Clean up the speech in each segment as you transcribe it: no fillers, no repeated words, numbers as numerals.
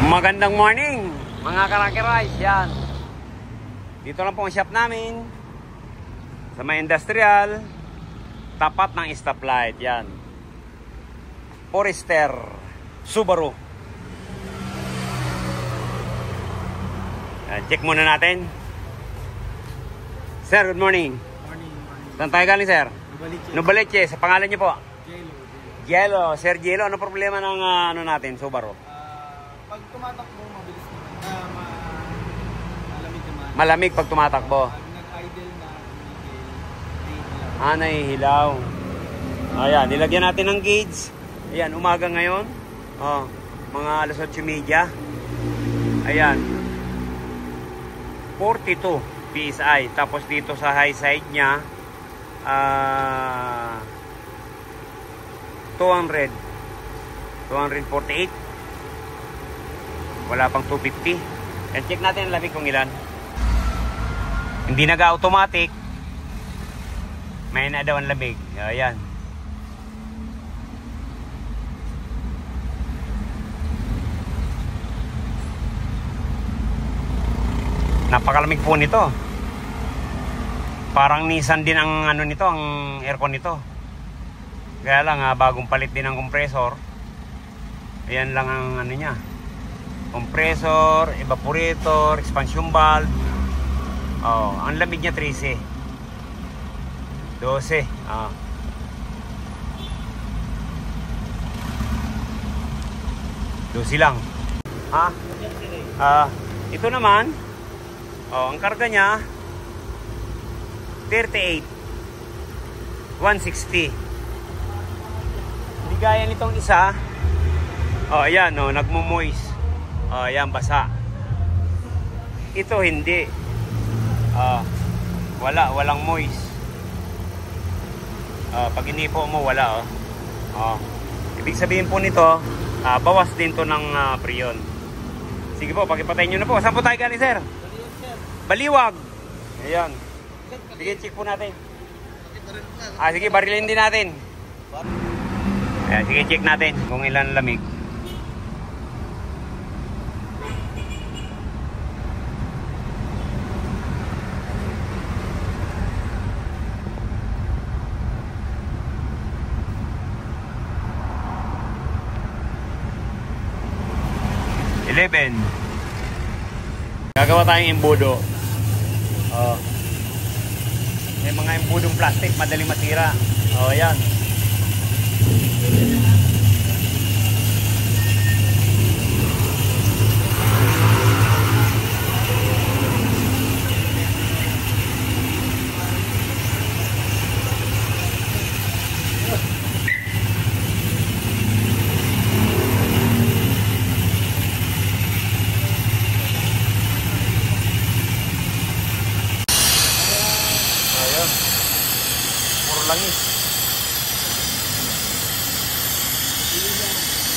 Magandang morning mga karakirais. Yan, dito lang po ang shop namin sa may industrial, tapat ng stoplight. Yan, Forester Subaru. Yan, check muna natin. Sir, good morning. Morning. Saan tayo galing, sir? Novaliches. Sa pangalan niyo po? Yellow. Sir Yelo, ano problema ng ano natin, Subaru? Pag tumatakbo, mabilis naman. Malamig naman. Malamig pag tumatakbo. Nag-idle na, Nahihilaw. Ayan, nilagyan natin ng gauge. Ayan, umaga ngayon. Oh, mga alas 8:30. Ayan. 42 PSI. Tapos dito sa high side niya, 248. Wala pang 250. And check natin ang lamig kung ilan. Hindi nag-automatic. May na daw ang lamig. Ayan. Napakalamig po nito. Parang Nissan din ang ano nito, ang aircon nito. Kaya lang bagong palit din ang compressor. Ayan lang ang ano niya. Compressor, evaporator, expansion valve. Oh, ang lamig niya 13. 12. Ah. Dosi lang. Ha? Ito naman, ang karga niya 38. 160. Hindi gaya nitong isa. Ayan, nagmo-moist. Ayan, basa. Ito hindi. Walang moist. Pag inipo mo, wala. Ibig sabihin po nito, bawas din to ng prion. Sige po, pakipatayin nyo na po. Saan po tayo galing, sir? Baliwag. Ayan. Sige, check po natin. Sige, barilin din natin. Ayan, sige, check natin kung ilan lamig. Gagawa tayong embudo. May mga embudong plastic, madaling masira. Ayan. Langis.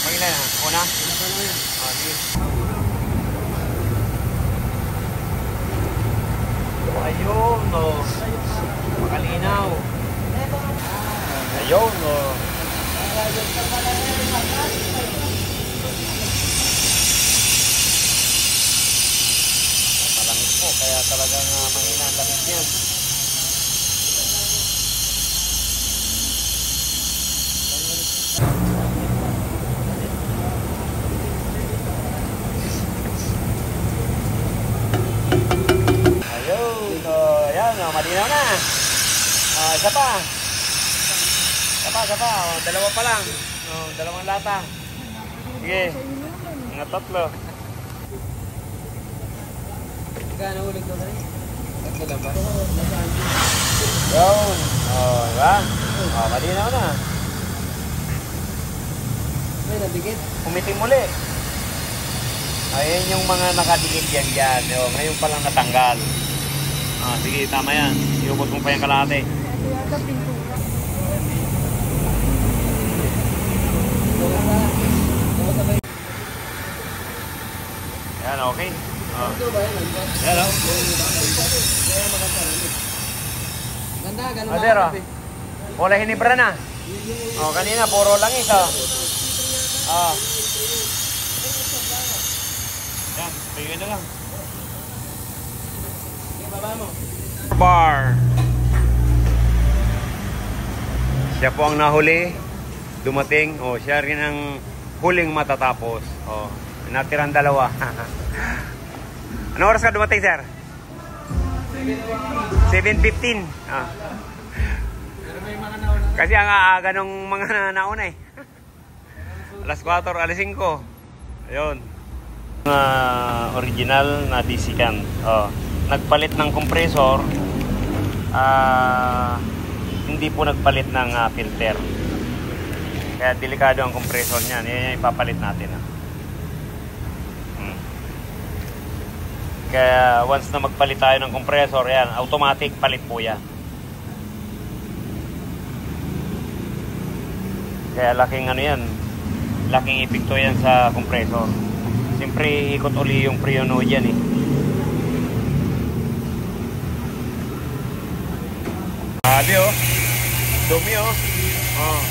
Pangilan na? Una? Sige. Ayun, makalinaw. Ayun, malangis po, kaya talagang mahina ang langis niyan. Malinaw na. Isa pa. Dalawa pa lang. Dalawang lata. Sige. Mga tatlo. Gano'n ulit ko na rin? Tatlo ba? Yun. Diba? Malinaw na. May nabigit? Umiting muli. Ayan yung mga nakadikit yan dyan. Ngayon palang natanggal. Sige, tama yan. Iubos mo pa yung kalahati. Yan, okay. Yan, Ganda, ganun ba? Sir, wala hinibra na. Kanina, puro langis. yan. Payuin na lang. Yung baba mo. Bar. Siya po ang nahuli. Dumating. O, siya rin ang huling matatapos. O, natirang dalawa. Anong oras ka dumating, sir? 7:15. Ah. Pero may mga nauna. Kasi ang aaga ng mga nauna eh. Alas 4, alas 5. Ayun. Original na DC can. Oh. Nagpalit ng compressor. Hindi po nagpalit ng filter. Kaya delikado ang compressor niyan. Yan yung ipapalit natin. Kaya once na magpalit tayo ng compressor, yan, automatic palit po yan. Kaya laking ano yan, laking epekto yan sa compressor. Siyempre ikot uli yung freon dyan eh. Sabi oh, dumi oh. Oh.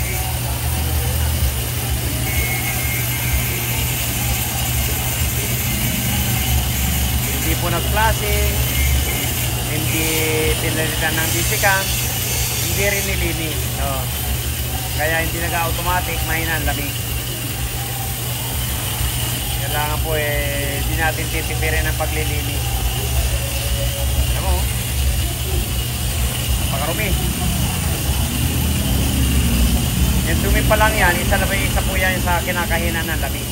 Hindi po nag-flashing, hindi pinalitan ng DC-cam, hindi rin nilinis. Oh. Kaya hindi nag-automatic, mahina ang lamig. Kailangan po hindi natin titipirin ang paglilinis. Alam mo, napakarumi. Yung dumi pa lang yan, isa po yan sa kinakahinan ng lamig.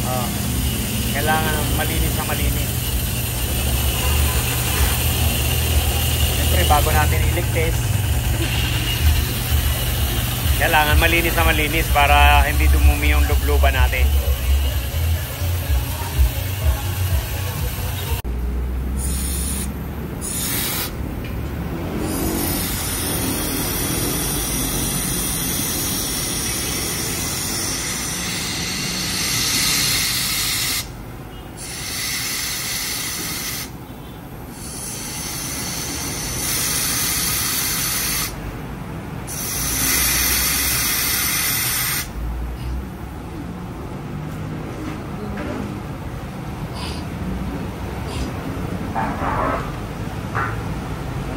Oh. Kailangan malinis na malinis. Siyempre, bago natin iligtis, kailangan malinis na malinis para hindi dumumi yung lubluban natin.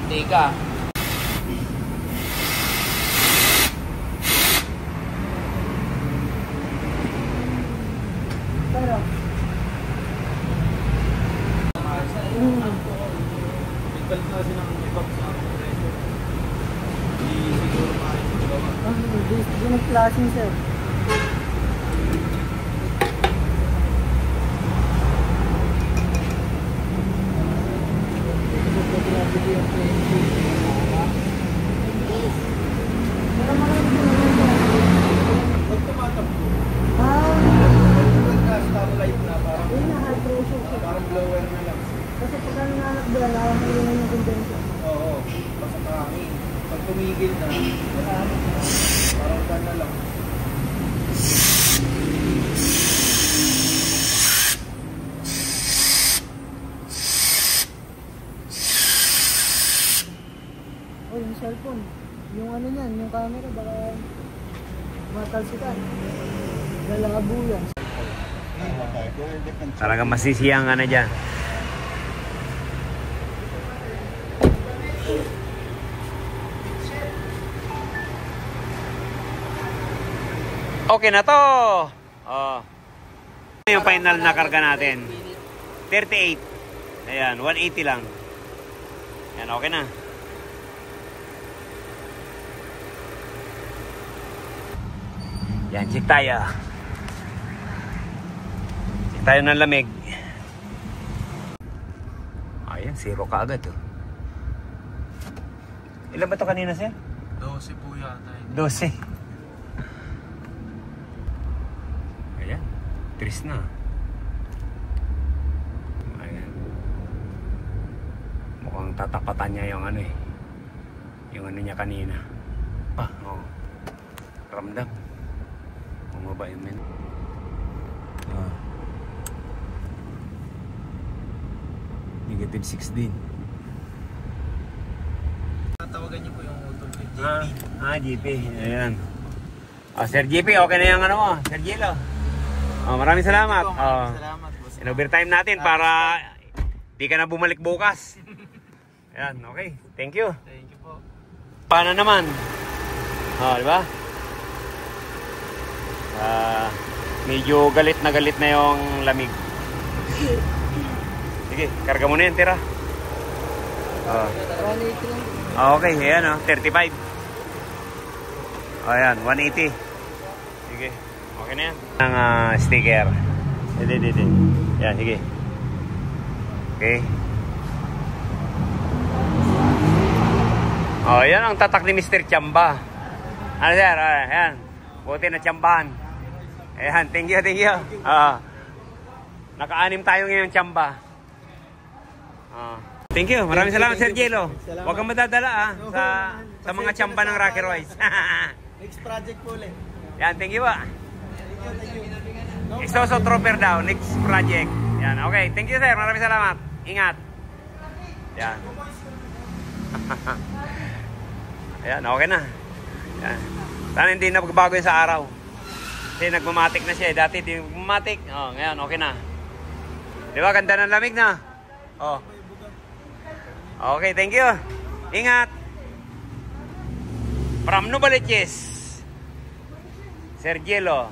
Tika. Pero balik na kasi ng ibang sa siguro Hindi nag-flashing, sir. parang blower na lang. Kasi pag nananakbala, hindi naman yung condenser. Oo, basta marami. Pag tumigil na, parang ka na lang. Oh, yung cellphone. Yung ano niyan, yung camera, baka matalsikan. Lalabo yan. Talagang masisiyang ka na dyan. Okay na to. Oh. Yung final na karga natin. 38. Ayan, 180 lang. Ayan, okay na. Yan, check tayo. Check tayo ng lamig. Ayan, 0 ka agad. Oh. Ilan ba ito kanina, sir? 12 po yata. 12. Ayan, 3 na. Ayan. Mukhang tatapatan niya yung ano eh. Yung ano niya kanina. Oh. Ramdam. Bumaba yung men. Negative 6 din. Tatawagan niyo po yung motor kay JP. GP. Ayan. Sir GP, okay na yung ano mo. Sir Gilo. Maraming salamat. Salamat po. In-overtime natin para di ka na bumalik bukas. Ayan, okay. Thank you. Thank you po. Paano naman? Di ba? Medyo galit na yung lamig. Sige, karga mo na yan, tira. 180 lang. Okay, ayan 35. Ayan, 180. Sige, okay na yan. Ang sticker. Hindi. Yan, sige. Okay. Yan ang tatak ni Mr. Chamba. Ano sir? Ayan. Buti na chambahan. Ayan, thank you. Naka-anim tayo ngayon Chamba. Thank you. Maraming salamat, Sir Jello. Huwag kang madadala sa mga Chamba ng Rocky Royce. Next project po ulit. Yan, thank you ba? Thank you. Isoso Trooper daw, next project. Yan, okay. Thank you, sir. Maraming salamat. Ingat. Yan. Ayan, okay na. Yan. Sana hindi na magbago yun sa araw. Kasi nagmamatik na siya. Dati di magmamatik. Ngayon, okay na. Di ba? Ganda ng lamig na. Okay, thank you. Ingat. From Novaliches, Sir Jello.